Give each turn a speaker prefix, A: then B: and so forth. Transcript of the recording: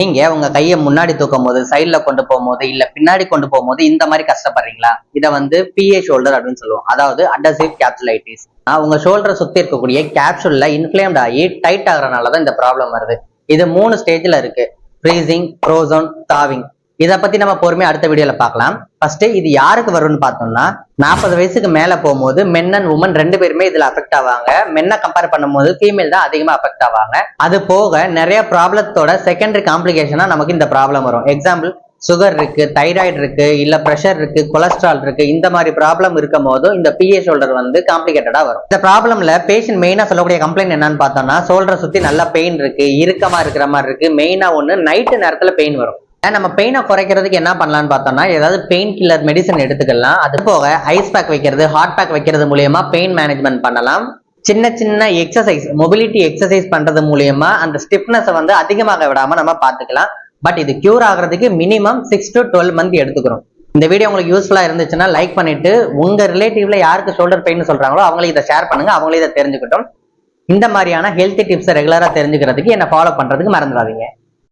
A: நீங்க உங்க கையை முன்னாடி தூக்கும் போது, சைட்ல கொண்டு போகும்போது, இல்ல பின்னாடி கொண்டு போகும்போது இந்த மாதிரி கஷ்டப்படுறீங்களா? இதை வந்து பிஏ ஷோல்டர் அப்படின்னு சொல்லுவோம். அதாவது அடசிவ் கேப்சுலைட்டிஸ். உங்க ஷோல்டரை சுத்தி இருக்கக்கூடிய கேப்சூல்ல இன்ஃபிளேம்ட் ஆகி டைட் ஆகுறதுனாலதான் இந்த ப்ராப்ளம் வருது. இது 3 ஸ்டேஜ்ல இருக்கு: ஃப்ரீசிங், ஃப்ரோசன், தாவிங். இதை பத்தி நம்ம பொறுமையா அடுத்த வீடியோல பார்க்கலாம். ஃபர்ஸ்ட் இது யாருக்கு வரும்னு பார்த்தோம்னா, 40 வயசுக்கு மேல போகும்போது மென் அண்ட் உமன் 2 பேருமே இதுல அஃபெக்ட் ஆவாங்க. மென்னை கம்பேர் பண்ணும்போது ஃபீமேல் தான் அதிகமா அஃபெக்ட் ஆவாங்க. அது போக நிறைய ப்ராப்ளத்தோட செகண்டரி காம்ப்ளிகேஷனா நமக்கு இந்த ப்ராப்ளம் வரும். எக்ஸாம்பிள், சுகர் இருக்கு, தைராய்டு இருக்கு, இல்ல பிரஷர் இருக்கு, கொலஸ்ட்ரால் இருக்கு. இந்த மாதிரி ப்ராப்ளம் இருக்கும் போதும் இந்த பிஏ ஷோல்டர் வந்து காம்ப்ளிகேட்டடா வரும். இந்த ப்ராப்ளம்ல பேஷண்ட் மெயினா சொல்லக்கூடிய கம்ப்ளைண்ட் என்னன்னு பார்த்தோம்னா, ஷோல்டரை சுத்தி நல்லா பெயின் இருக்கு, இறுக்கமா இருக்கிற மாதிரி இருக்கு. மெயினா ஒண்ணு நைட்டு நேரத்துல பெயின் வரும். நம்ம பெயினை குறைக்கிறதுக்கு என்ன பண்ணலாம்னு பார்த்தோம்னா, ஏதாவது பெயின் கில்லர் மெடிசன் எடுத்துக்கலாம். அது போக ஐஸ் பேக் வைக்கிறது, ஹாட் பேக் வைக்கிறது மூலியமா பெயின் மேனேஜ்மெண்ட் பண்ணலாம். சின்ன சின்ன எக்ஸசைஸ், மொபிலிட்டி எக்ஸசைஸ் பண்றது மூலியமா அந்த ஸ்டிஃப்னஸை வந்து அதிகமாக விடாம நம்ம பார்த்துக்கலாம். பட் இது கியூர் ஆகுறதுக்கு மினிமம் 6 to 12 மந்த் எடுத்துக்கிறோம். இந்த வீடியோ உங்களுக்கு யூஸ்ஃபுல்லா இருந்துச்சுன்னா லைக் பண்ணிட்டு, உங்க ரிலேட்டிவ்ல யாருக்கு ஷோல்டர் பெயின் சொல்றாங்களோ அவங்களுக்கு இதை ஷேர் பண்ணுங்க, அவங்களே இதை தெரிஞ்சுக்கிட்டோம். இந்த மாதிரியான ஹெல்த் டிப்ஸ் ரெகுலரா தெரிஞ்சுக்கிறதுக்கு என்ன ஃபாலோ பண்றதுக்கு மறந்துடாதீங்க.